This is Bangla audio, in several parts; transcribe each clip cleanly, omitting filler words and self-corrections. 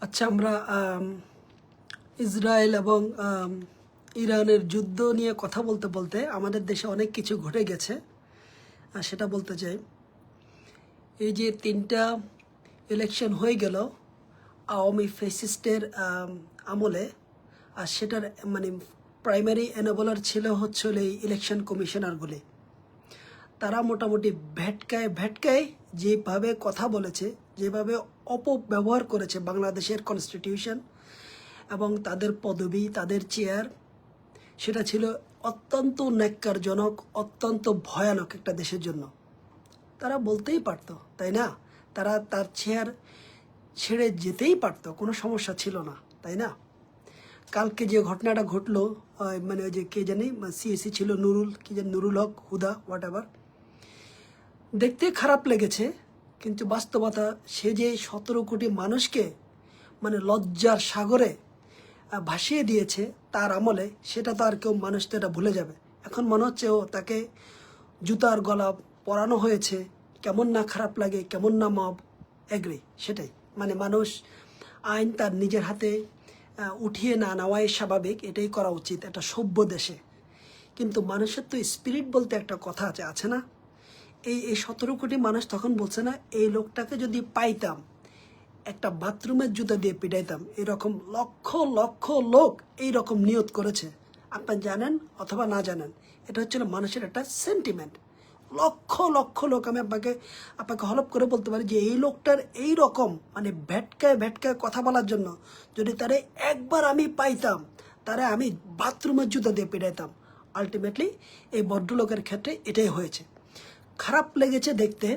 আচ্ছা, আমরা ইসরায়েল এবং ইরানের যুদ্ধ নিয়ে কথা বলতে বলতে আমাদের দেশে অনেক কিছু ঘটে গেছে। সেটা বলতে চাই, এই যে 3টা ইলেকশন হয়ে গেল আওয়ামী ফ্যাসিস্টের আমলে, আর সেটার মানে প্রাইমারি এনেবলার ছিল হচ্ছে এই ইলেকশন কমিশনারগুলি। তারা মোটামুটি ভেটকায় ভেটকায় যেভাবে কথা বলেছে, যেভাবে অপব্যবহার করেছে বাংলাদেশের কনস্টিটিউশন এবং তাদের পদবি, তাদের চেয়ার, সেটা ছিল অত্যন্ত ন্যাক্কারজনক, অত্যন্ত ভয়ানক একটা দেশের জন্য। তারা বলতেই পারতো, তাই না? তারা তার চেয়ার ছেড়ে যেতেই পারতো, কোনো সমস্যা ছিল না, তাই না? কালকে যে ঘটনাটা ঘটলো, মানে ওই যে কে জানি সিএসি ছিল, নুরুল কি জানি, নুরুল হক, হুদা, হোয়াট এভার, দেখতে খারাপ লেগেছে, কিন্তু বাস্তবতা সে যে 17 কোটি মানুষকে মানে লজ্জার সাগরে ভাসিয়ে দিয়েছে তার আমলে, সেটা তো আর কেউ মানুষ তো এটা ভুলে যাবে। এখন মনে হচ্ছে ও তাকে জুতার গলা পরানো হয়েছে, কেমন না খারাপ লাগে, কেমন না মব এগ্রি, সেটাই। মানে মানুষ আইন তার নিজের হাতে উঠিয়ে না নেওয়াই স্বাভাবিক, এটাই করা উচিত একটা সভ্য দেশে। কিন্তু মানুষের তো স্পিরিট বলতে একটা কথা আছে না? এই 17 কোটি মানুষ তখন বলছে না, এই লোকটাকে যদি পাইতাম একটা বাথরুমের জুতা দিয়ে পিটাইতাম। এরকম লক্ষ লক্ষ লোক এই রকম নিয়ত করেছে, আপনার জানেন অথবা না জানেন। এটা হচ্ছে মানুষের একটা সেন্টিমেন্ট। লক্ষ লক্ষ লোক, আমি আপনাকে হলপ করে বলতে পারি যে এই লোকটার এই রকম মানে ভেটকায় ভেটকায় কথা বলার জন্য যদি তারে একবার আমি পাইতাম, তারে আমি বাথরুমের জুতা দিয়ে পিটাইতাম। আলটিমেটলি এই ভদ্রলোকের ক্ষেত্রে এটাই হয়েছে। খারাপ লেগেছে দেখতে,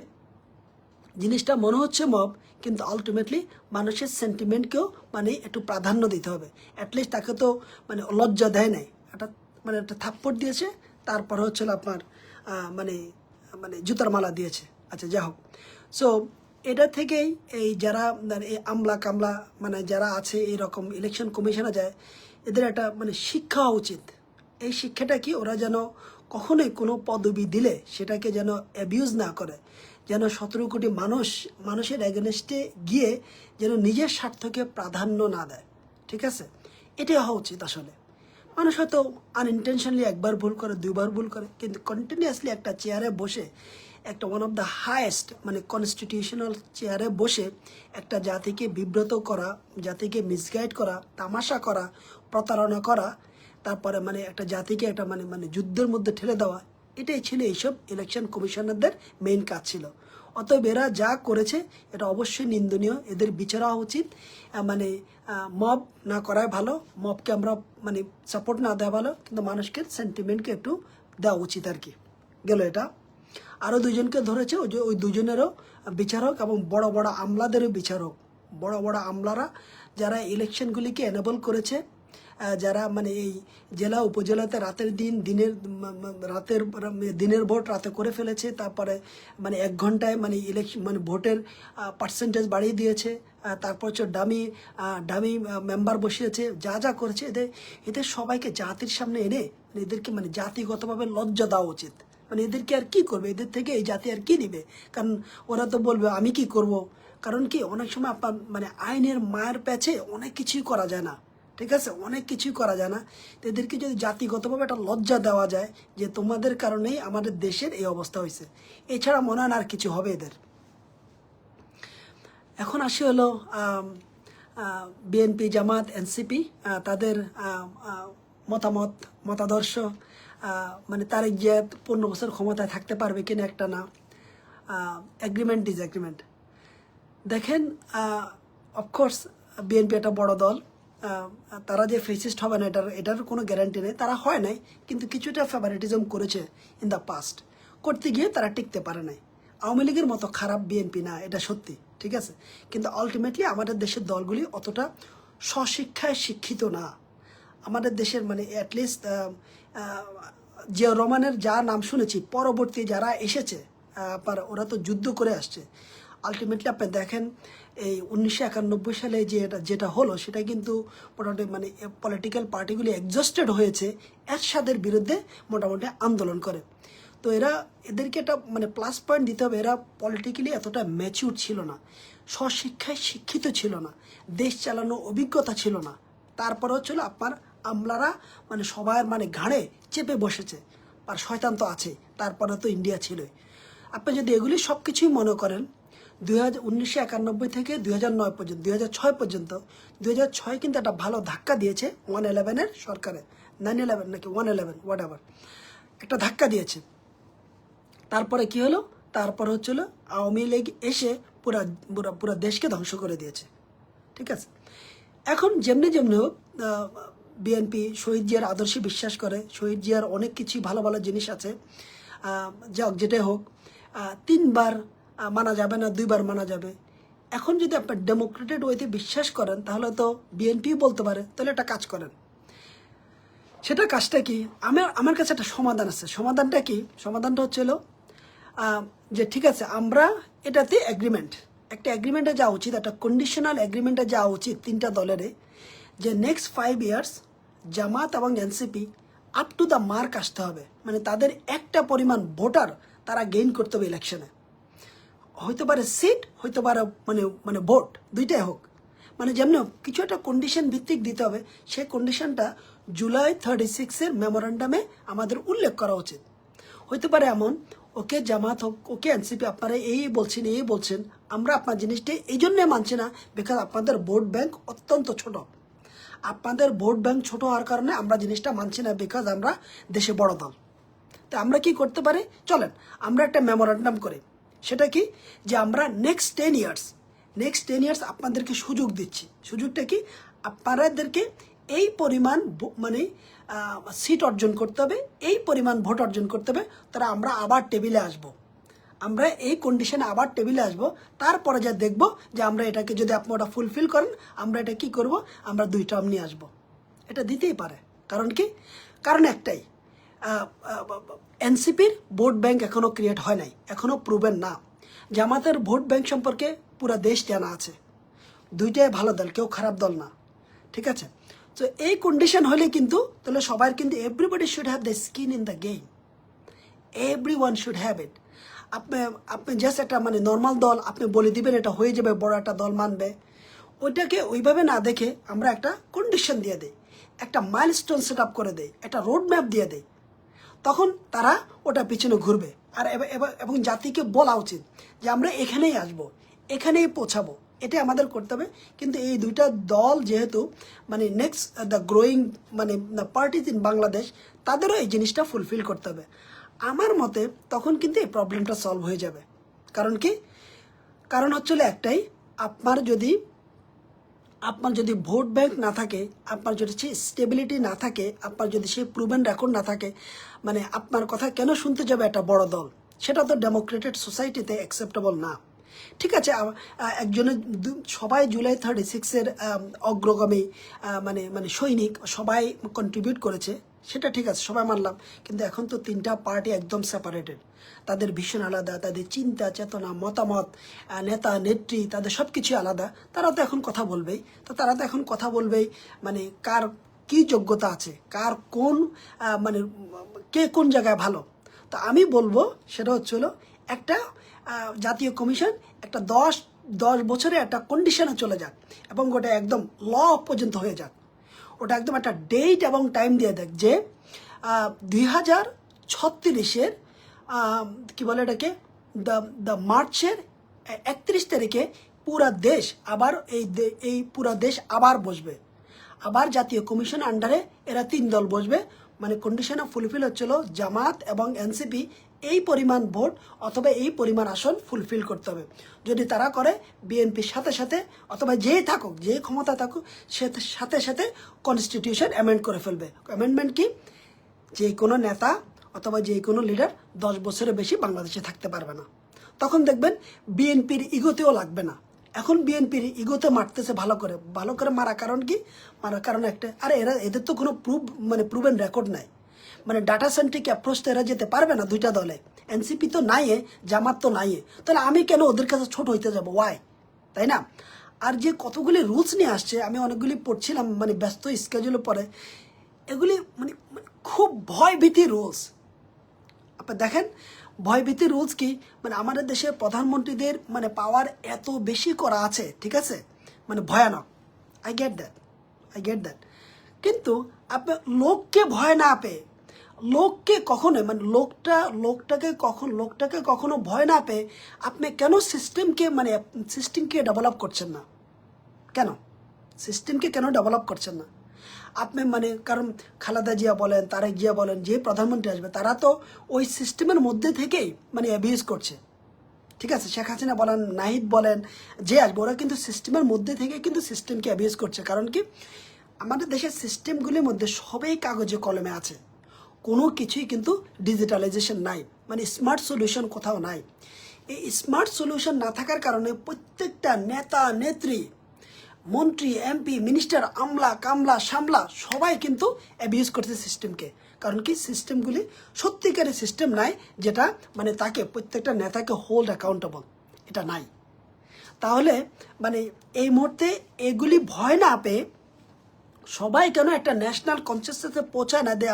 জিনিসটা মনে হচ্ছে মব, কিন্তু আলটিমেটলি মানুষের সেন্টিমেন্টকেও মানে একটু প্রাধান্য দিতে হবে। অ্যাটলিস্ট তাকে তো মানে লজ্জা দেয় নাই, মানে একটা থাপ্পড় দিয়েছে, তারপর হচ্ছিল আপনার মানে মানে জুতার মালা দিয়েছে। আচ্ছা, যা হোক। সো এটা থেকেই এই যারা এই আমলা কামলা মানে যারা আছে এইরকম ইলেকশন কমিশনে যায়, এদের একটা মানে শিক্ষা হওয়া উচিত। এই শিক্ষাটা কি, ওরা যেন কখনোই কোনো পদবি দিলে সেটাকে যেন অ্যাবিউজ না করে, যেন 17 কোটি মানুষের এগেনস্টে গিয়ে যেন নিজের স্বার্থকে প্রাধান্য না দেয়। ঠিক আছে, এটাই হওয়া উচিত আসলে। মানুষ হয়তো আনইনটেনশনালি একবার ভুল করে, 2বার ভুল করে, কিন্তু কন্টিনিউয়াসলি একটা চেয়ারে বসে, একটা ওয়ান অফ দ্য হায়েস্ট মানে কনস্টিটিউশনাল চেয়ারে বসে একটা জাতিকে বিব্রত করা, জাতিকে মিসগাইড করা, তামাশা করা, প্রতারণা করা, তারপরে মানে একটা জাতিকে একটা মানে মানে যুদ্ধের মধ্যে ঠেলে দেওয়া, এটাই ছিল এইসব ইলেকশন কমিশনারদের মেইন কাজ ছিল। অতএব এরা যা করেছে এটা অবশ্যই নিন্দনীয়, এদের বিচার হওয়া উচিত। মানে মব না করাই ভালো, মবকে আমরা মানে সাপোর্ট না দেওয়া ভালো, কিন্তু মানুষকে সেন্টিমেন্টকে একটু দেওয়া উচিত আর কি। গেল এটা। আরও 2জনকে ধরেছে, ওই 2জনেরও বিচার হোক, এবং বড় বড় আমলাদেরও বিচার হোক। বড় বড় আমলারা যারা ইলেকশনগুলিকে এনেবল করেছে, যারা মানে এই জেলা উপজেলাতে দিনের ভোট রাতে করে ফেলেছে, তারপরে মানে 1 ঘন্টায় মানে ইলেকশন মানে ভোটের পার্সেন্টেজ বাড়িয়ে দিয়েছে, তারপর হচ্ছে ডামি মেম্বার বসিয়েছে, যা যা করেছে, এদের সবাইকে জাতির সামনে এনে মানে এদেরকে মানে জাতিগতভাবে লজ্জা দেওয়া উচিত। মানে এদেরকে আর কি করবে, এদের থেকে এই জাতি আর কি নিবে? কারণ ওরা তো বলবে আমি কি করব। কারণ কি, অনেক সময় আপনার মানে আইনের মায়ের প্যাচে অনেক কিছুই করা যায় না। ঠিক আছে, অনেক কিছুই করা যায় না। তো এদেরকে যদি জাতিগতভাবে একটা লজ্জা দেওয়া যায় যে তোমাদের কারণেই আমাদের দেশের এই অবস্থা হয়েছে, এছাড়া মনে হয় না আর কিছু হবে এদের। এখন আসি হলো বিএনপি, জামাত, এনসিপি, তাদের মতাদর্শ, মানে তারেক জিয়া 15 বছর ক্ষমতায় থাকতে পারবে কিনা একটা না, এগ্রিমেন্ট ডিসএগ্রিমেন্ট। দেখেন, অফকোর্স বিএনপি একটা বড় দল, তারা যে ফেসিস্ট হবে না এটার কোনো গ্যারান্টি নেই, তারা হয় নাই, কিন্তু কিছুটা ফেভারিটিজম করেছে ইন দ্য পাস্ট, করতে গিয়ে তারা টিকতে পারে নাই। আওয়ামী লীগের মতো খারাপ বিএনপি না, এটা সত্যি, ঠিক আছে, কিন্তু আলটিমেটলি আমাদের দেশের দলগুলি অতটা স্বশিক্ষায় শিক্ষিত না। আমাদের দেশের মানে অ্যাটলিস্ট জিয়া রহমানের যা নাম শুনেছি, পরবর্তী যারা এসেছে ওরা তো যুদ্ধ করে আসছে। আলটিমেটলি আপনি দেখেন এই 1991 সালে যেটা হলো, সেটা কিন্তু মোটামুটি মানে পলিটিক্যাল পার্টিগুলি এক্সস্টেড হয়েছে এরশাদের বিরুদ্ধে মোটামুটি আন্দোলন করে। তো তো এদেরকে একটা মানে প্লাস পয়েন্ট দিতে হবে, এরা পলিটিক্যালি এতটা ম্যাচিউর ছিল না, স্বশিক্ষায় শিক্ষিত ছিল না, দেশ চালানোর অভিজ্ঞতা ছিল না। তারপরে হচ্ছিল আপনার আমলারা মানে সবার মানে ঘাড়ে চেপে বসেছে, আর শয়তান তো আছে, তারপরে তো ইন্ডিয়া ছিলই। আপনি যদি এগুলি সব কিছুই মনে করেন 1991 থেকে 2009 পর্যন্ত 2006 পর্যন্ত 2006 কিন্তু একটা ভালো ধাক্কা দিয়েছে 111-এর সরকারে, 9/11 নাকি 111 হোয়াট এভার, একটা ধাক্কা দিয়েছে। তারপরে কি হলো, তারপর হচ্ছিল আওয়ামী লীগ এসে পুরা পুরা পুরা দেশকে ধ্বংস করে দিয়েছে। ঠিক আছে, এখন যেমনি যেমনি হোক বিএনপি শহীদ জিয়ার আদর্শে বিশ্বাস করে, শহীদ জিয়ার অনেক কিছুই ভালো ভালো জিনিস আছে, যাক যেটাই হোক 3বার মানা যাবে না, 2বার মানা যাবে। এখন যদি আপনার ডেমোক্রেটেড ওয়েতে বিশ্বাস করেন তাহলে তো বিএনপি বলতে পারে তাহলে একটা কাজ করেন। সেটা কাজটা কি, আমার কাছে একটা সমাধান আছে। সমাধানটা কি, সমাধানটা হচ্ছিল যে ঠিক আছে আমরা এটাতে একটা এগ্রিমেন্টে যাওয়া উচিত, একটা কন্ডিশনাল এগ্রিমেন্টে যাওয়া উচিত 3টা দলের, যে নেক্সট 5 ইয়ার্স জামাত এবং NCP up to the mark আসতে হবে, মানে তাদের একটা পরিমাণ ভোটার তারা গেইন করতে হবে ইলেকশনে, হইতে পারে সিট, হইতে পারে মানে মানে ভোট, দুইটাই হোক, মানে যেমন কিছু একটা কন্ডিশন ভিত্তিক দিতে হবে। সেই কন্ডিশনটা জুলাই 36-এর মেমোরেন্ডামে আমাদের উল্লেখ করা উচিত। হইতে পারে এমন, ওকে জামাত হোক, ওকে এনসিপি, আপনারা এই বলছেন, আমরা আপনার জিনিসটা এই জন্যে মানছি না বিকজ আপনাদের ভোট ব্যাংক অত্যন্ত ছোট, আপনাদের ভোট ব্যাংক ছোট হওয়ার কারণে আমরা জিনিসটা মানছি না বিকজ আমরা দেশে বড় দল। তো আমরা কি করতে পারি, চলেন আমরা একটা মেমোরেন্ডাম করি। সেটা কি, যে আমরা নেক্সট 10 ইয়ার্স আপনাদেরকে সুযোগ দিচ্ছি। সুযোগটা কি, আপনাদেরকে এই পরিমাণ মানে সিট অর্জন করতে হবে, এই পরিমাণ ভোট অর্জন করতে হবে, তারা আমরা আবার টেবিলে আসব, আমরা এই কন্ডিশনে আবার টেবিলে আসব। তারপরে যা দেখব যে আমরা এটাকে যদি আপনি ওটা ফুলফিল করেন, আমরা এটা কি করব, আমরা 2 টার্ম নিয়ে আসব। এটা দিতেই পারে। কারণ কি, কারণ একটাই, এনসিপির ভোট ব্যাংক এখনও ক্রিয়েট হয় নাই, এখনও প্রুভেন না। জামাতের ভোট ব্যাংক সম্পর্কে পুরো দেশ জানা আছে, দুইটাই ভালো দল, কেউ খারাপ দল না। ঠিক আছে, তো এই কন্ডিশন হলে কিন্তু তাহলে সবার কিন্তু everybody should have the skin in the game, everyone should have it. আপনি জাস্ট একটা মানে নর্মাল দল আপনি বলে দিবেন এটা হয়ে যাবে, বড় একটা দল মানবে, ওইটাকে ওইভাবে না দেখে আমরা একটা কন্ডিশন দিয়ে দিই, একটা মাইলস্টোন সেট আপ করে দেই, একটা রোড ম্যাপ দিয়ে দেই, তখন তারা ওটা পিছনে ঘুরবে। আর এবং জাতিকে বলা উচিত যে আমরা এখানেই আসব, এখানেই পৌঁছাবো, এটা আমাদের করতে হবে। কিন্তু এই 2টা দল যেহেতু মানে নেক্সট দ্য গ্রোয়িং মানে দ্য পার্টিজ ইন বাংলাদেশ, তাদেরও এই জিনিসটা ফুলফিল করতে হবে। আমার মতে তখন কিন্তু এই প্রবলেমটা সলভ হয়ে যাবে। কারণ কি, কারণ হচ্ছিল একটাই, আপনার যদি ভোট ব্যাংক না থাকে, আপনার যদি সেই স্টেবিলিটি না থাকে, আপনার যদি সেই প্রুভেন রেকর্ড না থাকে, মানে আপনার কথা কেন শুনতে যাবে একটা বড় দল, সেটা তো ডেমোক্রেটেড সোসাইটিতে অ্যাকসেপ্টেবল না। ঠিক আছে, একজনের সবাই জুলাই 36-এর অগ্রগামী মানে মানে সৈনিক, সবাই কন্ট্রিবিউট করেছে, সেটা ঠিক আছে, সবাই মানলাম। কিন্তু এখন তো 3টা পার্টি একদম সেপারেটেড, তাদের ভীষণ আলাদা, তাদের চিন্তা চেতনা মতামত, নেতা নেত্রী, তাদের সব কিছু আলাদা। তারা তো এখন কথা বলবেই, মানে কার কি যোগ্যতা আছে, কার কোন মানে কে কোন জায়গায় ভালো। তো আমি বলবো সেটা হচ্ছিল একটা জাতীয় কমিশন একটা 10 বছরে একটা কন্ডিশনে চলে যাক এবং ওটা একদম ল পর্যন্ত হয়ে যাক। ওটা একদম একটা ডেট এবং টাইম দিয়ে দেখ যে 2036-এর কি বলে এটাকে দ্য মার্চের 31 তারিখে পুরা দেশ আবার এই পুরা দেশ আবার বসবে, আবার জাতীয় কমিশন আন্ডারে এরা 3 দল বসবে। মানে কন্ডিশনে ফুলফিল হচ্ছিল জামাত এবং এনসিপি এই পরিমাণ ভোট অথবা এই পরিমাণ আসন ফুলফিল করতে হবে। যদি তারা করে, বিএনপির সাথে সাথে অথবা যেই থাকুক, যে ক্ষমতা থাকুক, সাথে সাথে কনস্টিটিউশন অ্যামেন্ড করে ফেলবে। অ্যামেন্ডমেন্ট কি, যে কোনো নেতা অথবা যে কোনো লিডার 10 বছরের বেশি বাংলাদেশে থাকতে পারবে না। তখন দেখবেন বিএনপির ইগোতেও লাগবে না। এখন বিএনপির ইগোতে মারতেছে ভালো করে মারা কারণ কি, মারার কারণ একটা, আরে এদের তো কোনো প্রুভেন রেকর্ড নাই, মানে ডাটা সেন্ট্রিক অ্যাপ্রোচটা এরা যেতে পারবে না 2টা দলে। এনসিপি তো নাই, জামাত তো নাই, তাহলে আমি কেন ওদের কাছে ছোট হইতে যাবো, ওয়াই, তাই না? আর যে কতগুলি রুলস নিয়ে আসছে, আমি অনেকগুলি পড়ছিলাম মানে ব্যস্ত স্কেজুলে পরে, এগুলি মানে খুব ভয়ভীতি রুলস। আপনার দেখেন ভয়ভীতি রুলস কি, মানে আমাদের দেশের প্রধানমন্ত্রীদের মানে পাওয়ার এত বেশি করা আছে, ঠিক আছে, মানে ভয়ানক। আই গেট দ্যাট, কিন্তু আপনি লোককে ভয় না পেয়ে, লোককে কখনো মানে লোকটাকে কখনো ভয় না পেয়ে আপনি কেন সিস্টেমকে ডেভেলপ করছেন না? কেন সিস্টেমকে কেন ডেভেলপ করছেন না আপনি? মানে কারণ খালেদা জিয়া বলেন, তারেক জিয়া বলেন, যে প্রধানমন্ত্রী আসবে তারা তো ওই সিস্টেমের মধ্যে থেকেই মানে অ্যাবিউজ করছে, ঠিক আছে। শেখ হাসিনা বলেন, নাহিদ বলেন, যে আসবে ওরা কিন্তু সিস্টেমের মধ্যে থেকে কিন্তু সিস্টেমকে অ্যাবিউজ করছে। কারণ কি, আমাদের দেশের সিস্টেমগুলির মধ্যে সবাই কাগজে কলমে আছে, কোনো কিছুই কিন্তু ডিজিটালাইজেশন নাই, মানে স্মার্ট সলিউশন কোথাও নাই। এই স্মার্ট সলিউশন না থাকার কারণে প্রত্যেকটা নেতা নেত্রী, মন্ত্রী, এমপি, মিনিস্টার, আমলা কামলা সামলা সবাই কিন্তু অ্যাবিউজ করছে সিস্টেমকে। কারণ কি, সিস্টেমগুলি সত্যিকারের সিস্টেম নাই, যেটা মানে তাকে প্রত্যেকটা নেতাকে হোল্ড অ্যাকাউন্টেবল, এটা নাই। তাহলে মানে এই মুহূর্তে এগুলি ভয় না পেয়ে সবাই কেন একটা ন্যাশনাল কনসিয়াসনেসে পৌঁছায় না যে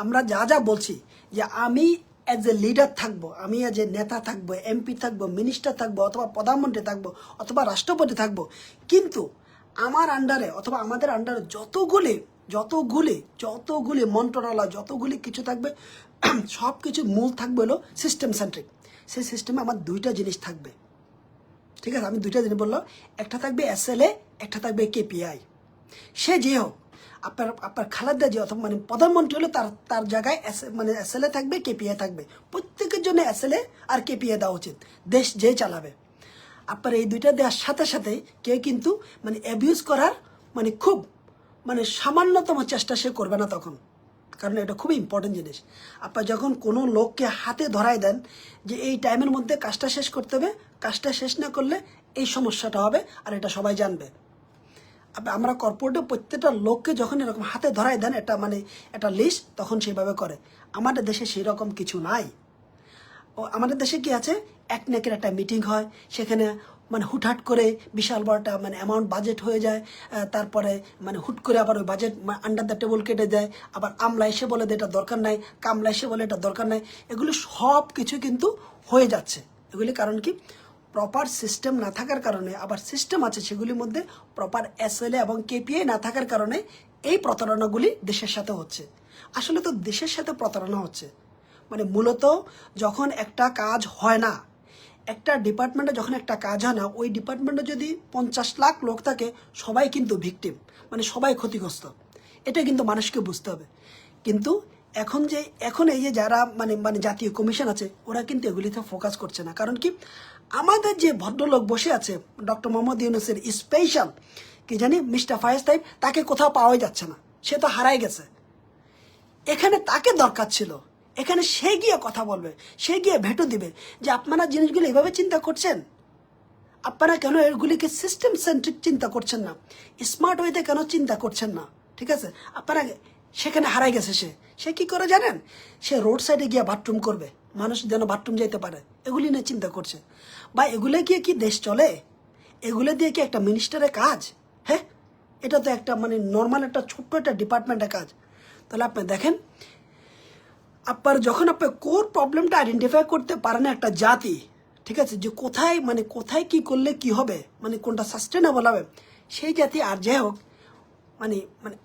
আমরা যা যা বলছি, যে আমি অ্যাজ এ লিডার থাকবো, আমি অ্যাজ এ নেতা থাকবো, এমপি থাকবো, মিনিস্টার থাকবো, অথবা প্রধানমন্ত্রী থাকবো, অথবা রাষ্ট্রপতি থাকবো, কিন্তু আমার আন্ডারে অথবা আমাদের আন্ডারে যতগুলি মন্ত্রণালয়, যতগুলি কিছু থাকবে, সব কিছু মূল থাকবে হলো সিস্টেম সেন্ট্রিক। সেই সিস্টেমে আমার দুইটা জিনিস থাকবে, ঠিক আছে। আমি দুইটা জিনিস বললাম, একটা থাকবে SLA, একটা থাকবে KPI। সে যে হোক, আপনার খালেদা জিয়া অথবা মানে প্রধানমন্ত্রী হলে তার জায়গায় SLA থাকবে, KPI থাকবে। প্রত্যেকের জন্য SLA আর KPI দেওয়া উচিত, দেশ যে চালাবে। আপনার এই দুইটা দেওয়ার সাথে সাথে কেউ কিন্তু মানে অ্যাবিউজ করার মানে খুব মানে সামান্যতম চেষ্টা সে করবে না তখন, কারণ এটা খুবই ইম্পর্টেন্ট জিনিস। আপনার যখন কোনো লোককে হাতে ধরাই দেন যে এই টাইমের মধ্যে কাজটা শেষ করতে হবে, কাজটা শেষ না করলে এই সমস্যাটা হবে, আর এটা সবাই জানবে। আমরা কর্পোরেটে প্রত্যেকটা লোককে যখন এরকম হাতে ধরাই দেন এটা মানে একটা লিস্ট, তখন সেভাবে করে। আমাদের দেশে সেই রকম কিছু নাই। আমাদের দেশে কি আছে, এক নাকের একটা মিটিং হয়, সেখানে মানে হুটহাট করে বিশাল বড়টা মানে অ্যামাউন্ট বাজেট হয়ে যায়, তারপরে মানে হুট করে আবার ওই বাজেট আন্ডার দ্য টেবল কেটে দেয়, আবার আমলা এসে বলে এটা দরকার নাই, কামলা এসে বলে এটা দরকার নাই। এগুলো সব কিছু কিন্তু হয়ে যাচ্ছে। এগুলি কারণ কি, প্রপার সিস্টেম না থাকার কারণে। আবার সিস্টেম আছে, সেগুলির মধ্যে প্রপার SLA এবং KPI না থাকার কারণে এই প্রতারণাগুলি দেশের সাথে হচ্ছে। আসলে তো দেশের সাথে প্রতারণা হচ্ছে, মানে মূলত যখন একটা কাজ হয় না, একটা ডিপার্টমেন্টে যখন একটা কাজ হয় না, ওই ডিপার্টমেন্টে যদি 50 লাখ লোক থাকে, সবাই কিন্তু ভিকটিম, মানে সবাই ক্ষতিগ্রস্ত। এটা কিন্তু মানুষকে বুঝতে হবে। কিন্তু এখন এই যে যারা মানে জাতীয় কমিশন আছে, ওরা কিন্তু এগুলিতে ফোকাস করছে না। কারণ কি, আমাদের যে ভদ্রলোক বসে আছে ডক্টর মোহাম্মদ ইউনূসের স্পেশাল কি জানি মিস্টার ফায়েজ তাইব, তাকে কোথাও পাওয়াই যাচ্ছে না, সে তো হারাই গেছে। এখানে তাকে দরকার ছিল, এখানে সে গিয়ে কথা বলবে, সে গিয়ে ভেটো দিবে যে আপনারা জিনিসগুলো এভাবে চিন্তা করছেন, আপনারা কেন এগুলিকে সিস্টেম সেন্ট্রিক চিন্তা করছেন না, স্মার্ট ওয়েতে কেন চিন্তা করছেন না, ঠিক আছে। আপনারা সেখানে হারাই গেছে। সে কি করে জানেন, সে রোড সাইডে গিয়ে বাথরুম করবে, মানুষ যেন বাথরুম যাইতে পারে, এগুলি নিয়ে চিন্তা করছে। বা এগুলো গিয়ে কি দেশ চলে? এগুলো দিয়ে কি একটা মিনিস্টারের কাজ? হ্যাঁ, এটা তো একটা মানে নর্মাল একটা ছোট্ট একটা ডিপার্টমেন্টের কাজ। তাহলে আপনি দেখেন, যখন আপনি কোর প্রবলেমটা আইডেন্টিফাই করতে পারেন একটা জাতি, ঠিক আছে, যে কোথায় কি করলে কি হবে, মানে কোনটা সাস্টেনেবল হবে, সেই জাতি আর যাই হোক মানে মানে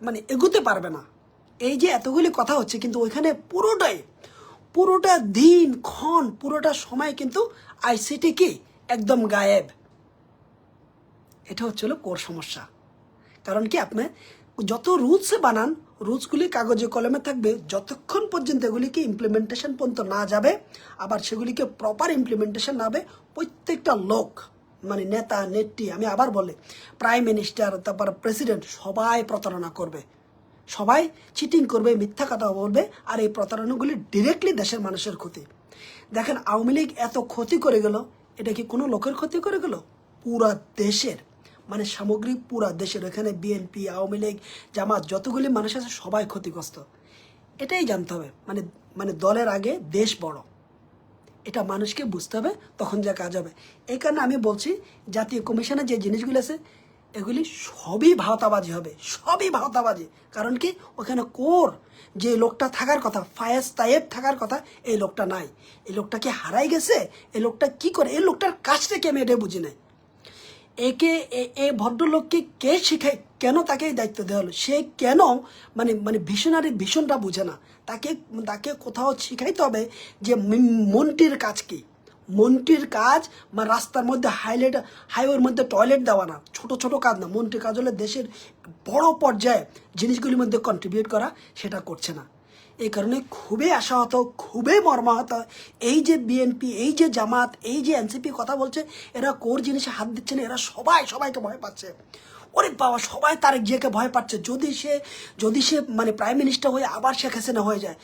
মানে এগোতে পারবে না। এই যে এতগুলি কথা হচ্ছে, কিন্তু ওইখানে পুরোটা দিন ক্ষণ পুরোটা সময় কিন্তু ICT কি একদম গায়েব। এটা হচ্ছিল কোর সমস্যা। কারণ কি, আপনি যত রুলসে বানান, রুলসগুলি কাগজে কলমে থাকবে, যতক্ষণ পর্যন্ত এগুলিকে ইমপ্লিমেন্টেশন পর্যন্ত না যাবে, আবার সেগুলিকে প্রপার ইমপ্লিমেন্টেশন না হবে, প্রত্যেকটা লোক মানে নেতা নেত্রী, আমি আবার বলি প্রাইম মিনিস্টার, তারপর প্রেসিডেন্ট, সবাই প্রতারণা করবে, সবাই চিটিং করবে, মিথ্যা কথা বলবে, আর এই প্রতারণাগুলি ডিরেক্টলি দেশের মানুষের ক্ষতি। দেখেন, আওয়ামী লীগ এত ক্ষতি করে গেল, এটা কি কোনো লোকের ক্ষতি করে গেল? পুরা দেশের, মানে সামগ্রিক পুরা দেশের। এখানে BNP, আওয়ামী লীগ, জামাত, যতগুলি মানুষ আছে সবাই ক্ষতিগ্রস্ত। এটাই জানতে হবে, মানে দলের আগে দেশ বড়, এটা মানুষকে বুঝতে হবে, তখন যা কাজ হবে। এই কারণে আমি বলছি, জাতীয় কমিশনে যে জিনিসগুলো আছে এগুলি সবই ভাওতাবাজি হবে, সবই ভাওতাবাজি। কারণ কি, ওখানে কোর যে লোকটা থাকার কথা, ফায়েজ তায়েব থাকার কথা, এই লোকটা নাই। এই লোকটা কি হারাই গেছে? এই লোকটা কি করে? এই লোকটার কাজটা কি আমি এটা বুঝি নাই। একে এই ভদ্রলোককে কে শিখায়, কেন তাকে এই দায়িত্ব দেওয়া হলো? সে কেন মানে ভীষণটা বুঝে না? তাকে তাকে কোথাও শিখাইতে হবে যে মন্ত্রীর কাজ কি। মন্ত্রীর কাজ রাস্তার মধ্যে হাইওয়ের মধ্যে টয়লেট দেওয়া না, ছোট ছোট কাজ না। মন্ত্রীর কাজ হলে দেশের বড় পর্যায়ে জিনিসগুলির মধ্যে কন্ট্রিবিউট করা, সেটা করছে না। এই কারণে খুবই আশাহত, খুবই মর্মাহত। এই যে বিএনপি, এই যে জামাত, এই যে এনসিপি কথা বলছে, এরা কোর জিনিসে হাত দিচ্ছে না। এরা সবাইকে ভয় পাচ্ছে। ওরে বাবা, সবাই তারেক জিয়াকে ভয় পাচ্ছে। যদি সে মানে প্রাইম মিনিস্টার হয়ে আবার শেখ হাসিনা হয়ে যায়,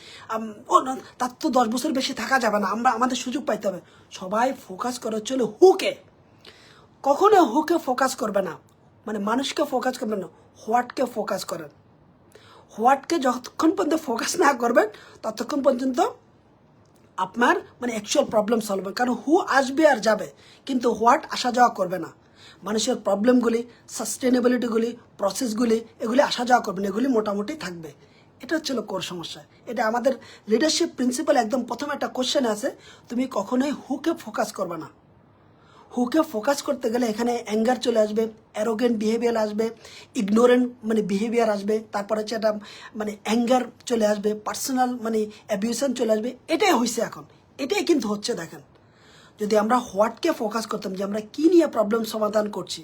ও না, তার তো 10 বছর বেশি থাকা যাবে না, আমাদের সুযোগ পাইতে হবে। সবাই ফোকাস করে হচ্ছে হুকে। কখনো হুকে ফোকাস করবে না, মানে মানুষকে ফোকাস করবে না, হোয়াটকে ফোকাস করেন। হোয়াটকে যতক্ষণ পর্যন্ত ফোকাস না করবেন, ততক্ষণ পর্যন্ত আপনার মানে অ্যাকচুয়াল প্রবলেম সলভ হবে। কারণ হু আসবে আর যাবে, কিন্তু হোয়াট আসা যাওয়া করবে না। মানুষের প্রবলেমগুলি, সাস্টেনেবিলিটিগুলি, প্রসেসগুলি, এগুলি আসা যাওয়া করবে না, এগুলি মোটামুটি থাকবে। এটা হচ্ছিল কোর সমস্যা। এটা আমাদের লিডারশিপ প্রিন্সিপাল একদম প্রথমে একটা কোশ্চেন আছে, তুমি কখনোই হুকে ফোকাস করবে না। হুকে ফোকাস করতে গেলে এখানে অ্যাঙ্গার চলে আসবে, অ্যারোগেন্ট বিহেভিয়ার আসবে, ইগনোরেন্ট মানে বিহেভিয়ার আসবে, তারপরে হচ্ছে একটা মানে অ্যাঙ্গার চলে আসবে, পার্সোনাল মানে অ্যাবিউশন চলে আসবে। এটাই হয়েছে এখন, এটাই কিন্তু হচ্ছে। দেখেন, যদি আমরা হোয়াটকে ফোকাস করতাম, যে আমরা কী নিয়ে প্রবলেম সমাধান করছি,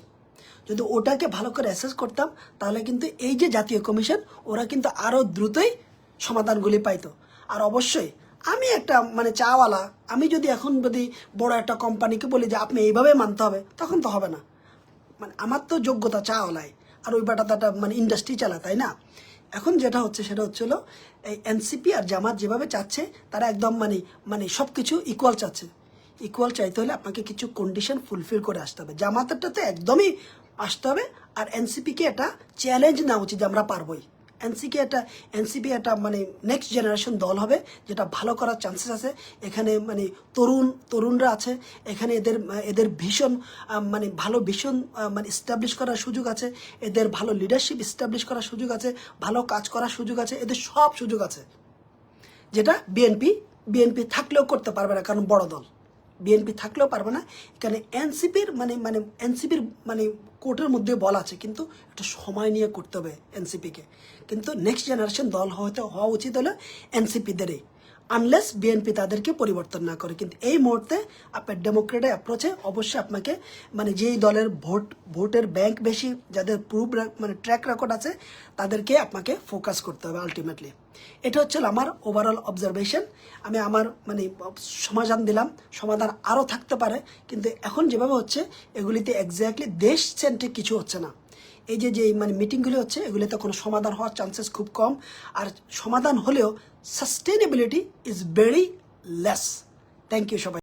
যদি ওটাকে ভালো করে অ্যাসেস করতাম, তাহলে কিন্তু এই যে জাতীয় কমিশন, ওরা কিন্তু আরও দ্রুতই সমাধানগুলি পাইতো। আর অবশ্যই আমি একটা মানে চাওয়ালা, আমি যদি এখন যদি বড় একটা কোম্পানিকে বলি যে আপনি এইভাবে মানতে হবে, তখন তো হবে না। মানে আমার তো যোগ্যতা চাওয়ালাই, আর ওই বাটাটা একটা মানে ইন্ডাস্ট্রি চালা, তাই না? এখন যেটা হচ্ছে সেটা হচ্ছিল, এই এনসিপি আর জামাত যেভাবে চাচ্ছে, তারা একদম মানে সব কিছু ইকুয়াল চাচ্ছে। ইকুয়াল চাইতে হলে আপনাকে কিছু কন্ডিশন ফুলফিল করে আসতে হবে। জামাতেরটা তো একদমই আসতে হবে। আর এনসিপিকে এটা চ্যালেঞ্জ নেওয়া উচিত যে আমরা পারবোই। এনসিপি একটা মানে নেক্সট জেনারেশন দল হবে, যেটা ভালো করার চান্সেস আছে। এখানে মানে তরুণরা আছে, এখানে এদের ভীষণ মানে ভালো ভীষণ মানে ইস্টাবলিশ করার সুযোগ আছে, এদের ভালো লিডারশিপ ইস্টাবলিশ করার সুযোগ আছে, ভালো কাজ করার সুযোগ আছে, এদের সব সুযোগ আছে, যেটা বিএনপি থাকলেও করতে পারবে না, কারণ বড় দল। বিএনপি থাকলেও পারবে না। এখানে এনসিপির মানে কোর্টের মধ্যে বলা আছে, কিন্তু একটা সময় নিয়ে করতে হবে এনসিপিকে। কিন্তু নেক্সট জেনারেশন দল হওয়া উচিত হলো এনসিপিদেরই, আনলেস বিএনপি তাদেরকে পরিবর্তন না করে। কিন্তু এই মুহূর্তে আপনার ডেমোক্রেটিক অ্যাপ্রোচে অবশ্যই আপনাকে মানে যেই দলের ভোটের ব্যাংক বেশি, যাদের প্রুভ মানে ট্র্যাক রেকর্ড আছে, তাদেরকে আপনাকে ফোকাস করতে হবে আলটিমেটলি। এটা হচ্ছে আমার ওভারঅল অবজারভেশন। আমি আমার মানে সমাধান দিলাম, সমাধান আরও থাকতে পারে, কিন্তু এখন যেভাবে হচ্ছে এগুলিতে এক্স্যাক্টলি দেশ সেন্ট্রিক কিছু হচ্ছে না। এই যে মানে মিটিংগুলি হচ্ছে, এগুলিতে কোনো সমাধান হওয়ার চান্সেস খুব কম। আর সমাধান হলেও sustainability is very less. Thank you সবাই।